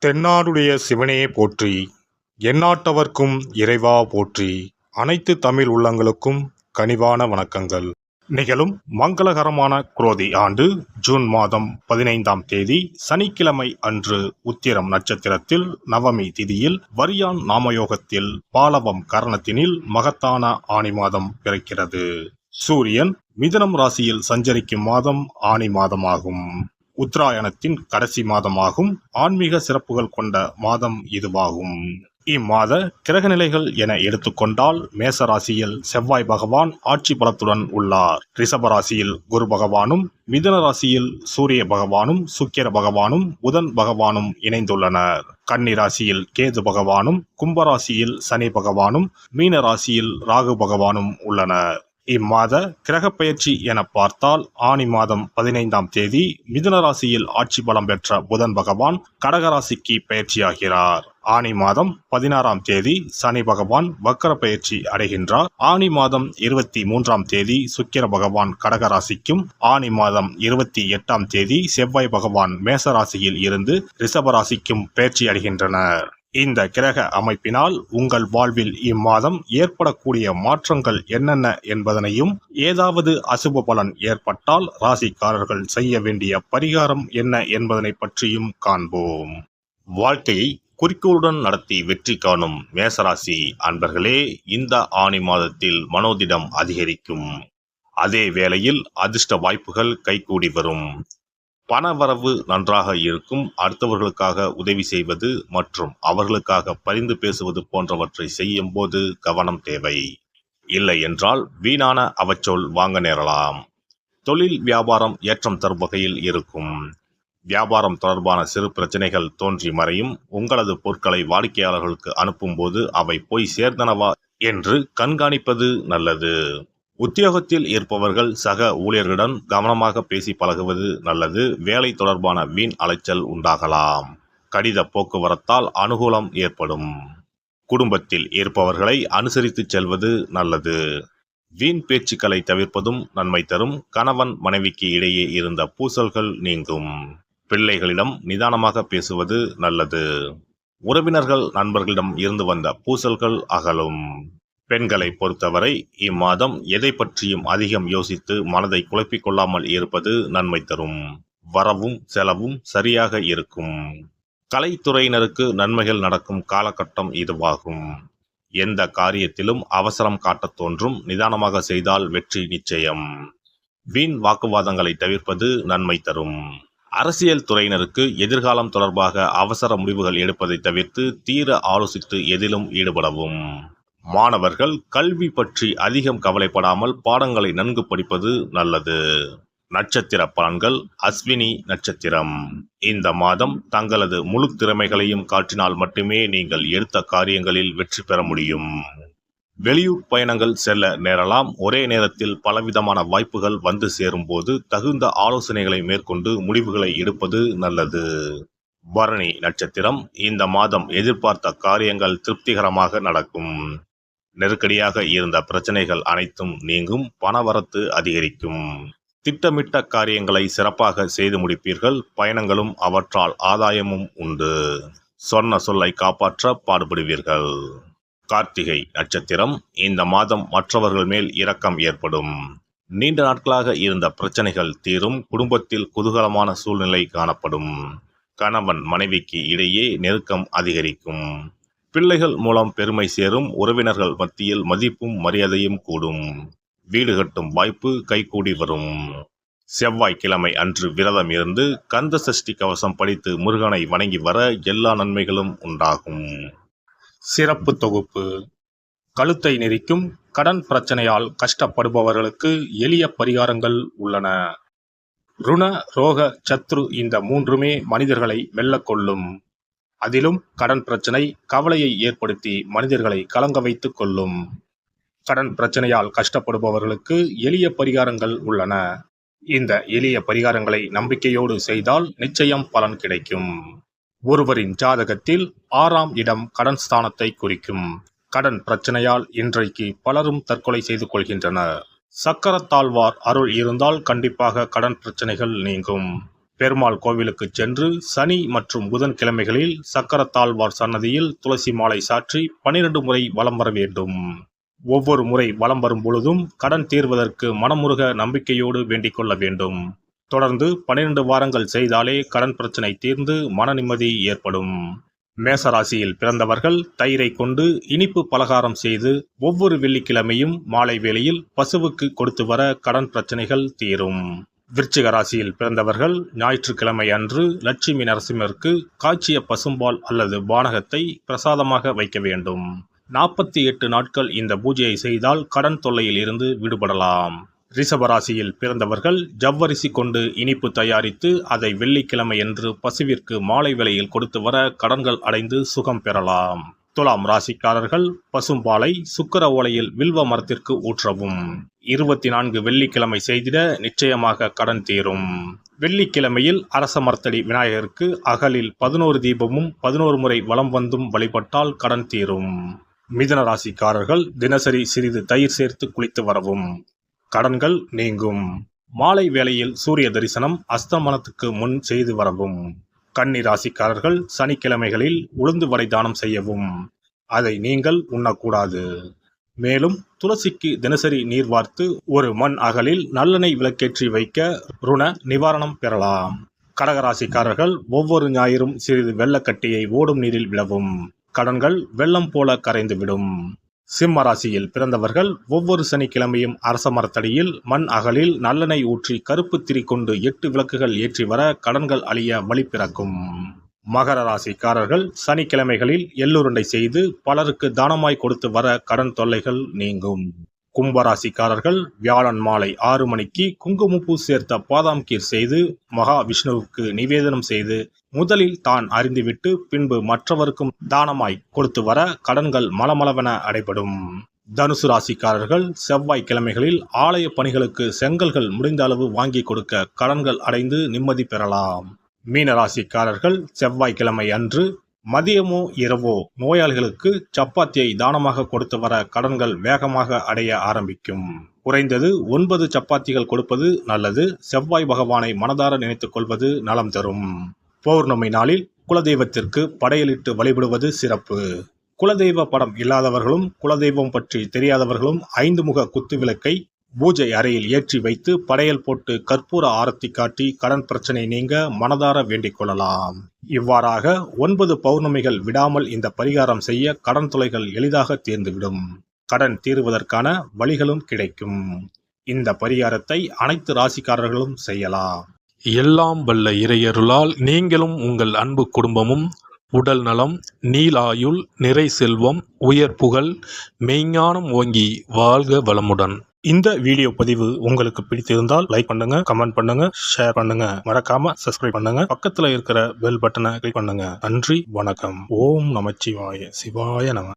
தென்னாடுடைய சிவனே போற்றி, எந்நாட்டவர்க்கும் இறைவா போற்றி. அனைத்து தமிழ் உள்ளங்களுக்கும் கனிவான வணக்கங்கள். நிகழும் மங்களகரமான குரோதி ஆண்டு ஜூன் மாதம் 15ஆம் தேதி சனிக்கிழமை அன்று உத்திரம் நட்சத்திரத்தில் நவமி திதியில் வரியான் நாமயோகத்தில் பாலவம் கரணத்தினில் மகத்தான ஆனி மாதம் பிறக்கிறது. சூரியன் மிதுனம் ராசியில் சஞ்சரிக்கும் மாதம் ஆனி மாதமாகும். உத்தராயணத்தின் கடைசி மாதமாகும். ஆன்மீக சிறப்புகள் கொண்ட மாதம் இதுவாகும். இம்மாத கிரகநிலைகள் என எடுத்துக்கொண்டால் மேச ராசியில் செவ்வாய் பகவான் ஆட்சி பலத்துடன் உள்ளார். ரிஷப ராசியில் குரு பகவானும், மிதுன ராசியில் சூரிய பகவானும், சுக்கிர பகவானும், புதன் பகவானும் இணைந்துள்ளனர். கன்னி ராசியில் கேது பகவானும், கும்பராசியில் சனி பகவானும், மீன ராசியில் ராகு பகவானும் உள்ளனர். இம்மாத கிரக பெயர்ச்சி என பார்த்தால் ஆனி மாதம் 15ஆம் தேதி மிதுன ராசியில் ஆட்சி பலம் பெற்ற புதன் பகவான் கடகராசிக்கு பயிற்சியாகிறார். ஆனி மாதம் 16ஆம் தேதி சனி பகவான் வக்கர பயிற்சி அடைகின்றார். ஆனி மாதம் 23ஆம் தேதி சுக்கிர பகவான் கடகராசிக்கும், ஆனி மாதம் 28ஆம் தேதி செவ்வாய் பகவான் மேசராசியில் இருந்து ரிஷபராசிக்கும் பயிற்சி அடைகின்றனர். இந்த கிரக அமைப்பினால் உங்கள் வாழ்வில் இம்மாதம் ஏற்படக்கூடிய மாற்றங்கள் என்னென்ன என்பதனையும், ஏதாவது அசுப பலன் ஏற்பட்டால் ராசிக்காரர்கள் செய்ய வேண்டிய பரிகாரம் என்ன என்பதனை பற்றியும் காண்போம். வாழ்க்கையை குறிக்கோளுடன் நடத்தி வெற்றி காணும் மேசராசி அன்பர்களே, இந்த ஆனி மாதத்தில் மனோதிடம் அதிகரிக்கும். அதே வேளையில் அதிர்ஷ்ட வாய்ப்புகள் கைகூடி வரும். பணவரவு நன்றாக இருக்கும். அடுத்தவர்களுக்காக உதவி செய்வது மற்றும் அவர்களுக்காக பரிந்து பேசுவது போன்றவற்றை செய்யும் போது கவனம் தேவை. இல்லை என்றால் வீணான அவச்சொல் வாங்க நேரலாம். தொழில் வியாபாரம் ஏற்றம் தரும் வகையில் இருக்கும். வியாபாரம் தொடர்பான சிறு பிரச்சனைகள் தோன்றி மறையும். உங்களது பொருட்களை வாடிக்கையாளர்களுக்கு அனுப்பும் போது அவை போய் சேர்ந்தனவா என்று கண்காணிப்பது நல்லது. உத்தியோகத்தில் இருப்பவர்கள் சக ஊழியர்களுடன் கவனமாக பேசி பழகுவது நல்லது. வேலை தொடர்பான வீண் அலைச்சல் உண்டாகலாம். கடித போக்குவரத்தால் அனுகூலம் ஏற்படும். குடும்பத்தில் இருப்பவர்களை அனுசரித்து செல்வது நல்லது. வீண் பேச்சுக்களை தவிர்ப்பதும் நன்மை தரும். கணவன் மனைவிக்கு இடையே இருந்த பூசல்கள் நீங்கும். பிள்ளைகளிடம் நிதானமாக பேசுவது நல்லது. உறவினர்கள் நண்பர்களிடம் இருந்து வந்த பூசல்கள் அகலும். பெண்களை பொறுத்தவரை இம்மாதம் எதை பற்றியும் அதிகம் யோசித்து மனதை குழப்பிக் கொள்ளாமல் இருப்பது நன்மை தரும். வரவும் செலவும் சரியாக இருக்கும். கலைத்துறையினருக்கு நன்மைகள் நடக்கும் காலகட்டம் இதுவாகும். எந்த காரியத்திலும் அவசரம் காட்டத் தோன்றும். நிதானமாக செய்தால் வெற்றி நிச்சயம். வீண் வாக்குவாதங்களை தவிர்ப்பது நன்மை தரும். அரசியல் துறையினருக்கு எதிர்காலம் தொடர்பாக அவசர முடிவுகள் எடுப்பதை தவிர்த்து தீர ஆலோசித்து எதிலும் ஈடுபடவும். மாணவர்கள் கல்வி பற்றி அதிகம் கவலைப்படாமல் பாடங்களை நன்கு படிப்பது நல்லது. நட்சத்திர பலன்கள். அஸ்வினி நட்சத்திரம். இந்த மாதம் தங்களது முழு திறமைகளையும் காட்டினால் மட்டுமே நீங்கள் எடுத்த காரியங்களில் வெற்றி பெற முடியும். வெளியூர் பயணங்கள் செல்ல நேரலாம். ஒரே நேரத்தில் பலவிதமான வாய்ப்புகள் வந்து சேரும் போது தகுந்த ஆலோசனைகளை மேற்கொண்டு முடிவுகளை எடுப்பது நல்லது. பரணி நட்சத்திரம். இந்த மாதம் எதிர்பார்த்த காரியங்கள் திருப்திகரமாக நடக்கும். நெருக்கடியாக இருந்த பிரச்சனைகள் அனைத்தும் நீங்கும். பணவரத்து அதிகரிக்கும். திட்டமிட்ட காரியங்களை சிறப்பாக செய்து முடிப்பீர்கள். பயணங்களும் அவற்றால் ஆதாயமும் உண்டு. சொன்ன சொல்லை காப்பாற்ற பாடுபடுவீர்கள். கார்த்திகை நட்சத்திரம். இந்த மாதம் மற்றவர்கள் மேல் இரக்கம் ஏற்படும். நீண்ட நாட்களாக இருந்த பிரச்சனைகள் தீரும். குடும்பத்தில் குதூகலமான சூழ்நிலை காணப்படும். கணவன் மனைவிக்கு இடையே நெருக்கம் அதிகரிக்கும். பிள்ளைகள் மூலம் பெருமை சேரும். உறவினர்கள் மத்தியில் மதிப்பும் மரியாதையும் கூடும். வீடு கட்டும் வாய்ப்பு கைகூடி வரும். செவ்வாய்க்கிழமை அன்று விரதம் இருந்து கந்த சஷ்டி கவசம் படித்து முருகனை வணங்கி வர எல்லா நன்மைகளும் உண்டாகும். சிறப்பு தொகுப்பு. கழுத்தை நெரிக்கும் கடன் பிரச்சனையால் கஷ்டப்படுபவர்களுக்கு எளிய பரிகாரங்கள் உள்ளன. ருண, ரோக, சத்ரு இந்த மூன்றுமே மனிதர்களை வெல்லக்கொள்ளும். அதிலும் கடன் பிரச்சனை கவலையை ஏற்படுத்தி மனிதர்களை கலங்க வைத்துக் கொள்ளும். கடன் பிரச்சனையால் கஷ்டப்படுபவர்களுக்கு எளிய பரிகாரங்கள் உள்ளன. இந்த எளிய பரிகாரங்களை நம்பிக்கையோடு செய்தால் நிச்சயம் பலன் கிடைக்கும். ஒருவரின் ஜாதகத்தில் 6ஆம் இடம் கடன் ஸ்தானத்தை குறிக்கும். கடன் பிரச்சனையால் இன்றைக்கு பலரும் தற்கொலை செய்து கொள்கின்றனர். சக்கரத்தாழ்வார் அருள் இருந்தால் கண்டிப்பாக கடன் பிரச்சனைகள் நீங்கும். பெருமாள் கோவிலுக்கு சென்று சனி மற்றும் புதன்கிழமைகளில் சக்கரத்தாழ்வார் சன்னதியில் துளசி மாலை சாற்றி 12 முறை வலம் வர வேண்டும். ஒவ்வொரு முறை வலம் வரும் பொழுதும் கடன் தீர்வதற்கு மனமுருக நம்பிக்கையோடு வேண்டிக் கொள்ள வேண்டும். தொடர்ந்து 12 வாரங்கள் செய்தாலே கடன் பிரச்சனை தீர்ந்து மன நிம்மதி ஏற்படும். மேசராசியில் பிறந்தவர்கள் தயிரை கொண்டு இனிப்பு பலகாரம் செய்து ஒவ்வொரு வெள்ளிக்கிழமையும் மாலை வேளையில் பசுவுக்கு கொடுத்து வர கடன் பிரச்சனைகள் தீரும். விருச்சிக ராசியில் பிறந்தவர்கள் ஞாயிற்றுக்கிழமை அன்று லட்சுமி நரசிம்மருக்கு காய்ச்சிய பசும்பால் அல்லது பானகத்தை பிரசாதமாக வைக்க வேண்டும். 48 நாட்கள் இந்த பூஜையை செய்தால் கடன் தொல்லையில் இருந்து விடுபடலாம். ரிஷபராசியில் பிறந்தவர்கள் ஜவ்வரிசி கொண்டு இனிப்பு தயாரித்து அதை வெள்ளிக்கிழமையன்று பசுவிற்கு மாலை வேளையில் கொடுத்து வர கடன்கள் அடைந்து சுகம் பெறலாம். துலாம் ராசிக்காரர்கள் பசும்பாலை சுக்கிர ஓலையில் வில்வ மரத்திற்கு ஊற்றவும். 24 வெள்ளிக்கிழமை செய்திட நிச்சயமாக கடன் தீரும். வெள்ளிக்கிழமையில் அரச மரத்தடி விநாயகருக்கு அகலில் 11 தீபமும் 11 முறை வலம் வந்தும் வழிபட்டால் கடன் தீரும். மிதுன ராசிக்காரர்கள் தினசரி சிறிது தயிர் சேர்த்து குளித்து வரவும். கடன்கள் நீங்கும். மாலை வேளையில் சூரிய தரிசனம் அஸ்தமனத்துக்கு முன் செய்து வரவும். கன்னி ராசிக்காரர்கள் சனிக்கிழமைகளில் உளுந்து வடை தானம் செய்யவும். அதை நீங்கள் உண்ணக்கூடாது. மேலும் துளசிக்கு தினசரி நீர் வார்த்து ஒரு மண் அகலில் நல்லெண்ணெய் விளக்கேற்றி வைக்க ருண நிவாரணம் பெறலாம். கடகராசிக்காரர்கள் ஒவ்வொரு ஞாயிறும் சிறிது வெள்ளக்கட்டியை ஓடும் நீரில் விடவும். கடன்கள் வெள்ளம் போல கரைந்துவிடும். சிம்ம ராசியில் பிறந்தவர்கள் ஒவ்வொரு சனிக்கிழமையும் அரச மரத்தடியில் மண் அகலில் நல்லெண்ணெய் ஊற்றி கருப்பு திரி கொண்டு 8 விளக்குகள் ஏற்றி வர கடன்கள் அழிய வழி பிறக்கும். மகர ராசிக்காரர்கள் சனிக்கிழமைகளில் எள்ளுருண்டை செய்து பலருக்கு தானமாய் கொடுத்து வர கடன் தொல்லைகள் நீங்கும். கும்பராசிக்காரர்கள் வியாழன் மாலை 6 மணிக்கு குங்குமப்பூ சேர்த்த பாதாம் கீர் செய்து மகா விஷ்ணுவுக்கு நிவேதனம் செய்து முதலில் தான் அறிந்துவிட்டு பின்பு மற்றவருக்கும் தானமாய் கொடுத்து வர கடன்கள் மலமளவென அடைபடும். தனுசு ராசிக்காரர்கள் செவ்வாய்க்கிழமைகளில் ஆலய பணிகளுக்கு செங்கல்கள் முடிந்த அளவு வாங்கி கொடுக்க கடன்கள் அடைந்து நிம்மதி பெறலாம். மீன ராசிக்காரர்கள் செவ்வாய்க்கிழமை அன்று மதியமோ இரவோ நோயாளிகளுக்கு சப்பாத்தியை தானமாக கொடுத்து வர கடன்கள் வேகமாக அடைய ஆரம்பிக்கும். குறைந்தது 9 சப்பாத்திகள் கொடுப்பது நல்லது. செவ்வாய் பகவானை மனதார நினைத்துக் கொள்வது நலம் தரும். பௌர்ணமி நாளில் குலதெய்வத்திற்கு படையலிட்டு வழிபடுவது சிறப்பு. குலதெய்வ படம் இல்லாதவர்களும் குலதெய்வம் பற்றி தெரியாதவர்களும் 5 முக குத்துவிளக்கை பூஜை அறையில் ஏற்றி வைத்து படையல் போட்டு கற்பூர ஆரத்தி காட்டி கடன் பிரச்சனை நீங்க மனதார வேண்டிக் கொள்ளலாம். இவ்வாறாக 9 பௌர்ணமிகள் விடாமல் இந்த பரிகாரம் செய்ய கடன் தொல்லைகள் எளிதாக தீர்ந்துவிடும். கடன் தீர்வதற்கான வழிகளும் கிடைக்கும். இந்த பரிகாரத்தை அனைத்து ராசிக்காரர்களும் செய்யலாம். எல்லாம் வல்ல இறையருளால் நீங்களும் உங்கள் அன்பு குடும்பமும் உடல் நலம், நீலாயுள், நிறை செல்வம், உயர் புகழ், மெய்ஞானம் ஓங்கி வாழ்க வளமுடன். இந்த வீடியோ பதிவு உங்களுக்கு பிடித்திருந்தால் லைக் பண்ணுங்க, கமெண்ட் பண்ணுங்க, ஷேர் பண்ணுங்க, மறக்காம சப்ஸ்கிரைப் பண்ணுங்க, பக்கத்துல இருக்கிற பெல் பட்டனை கிளிக் பண்ணுங்க. நன்றி, வணக்கம். ஓம் நமச்சிவாய. சிவாய நம.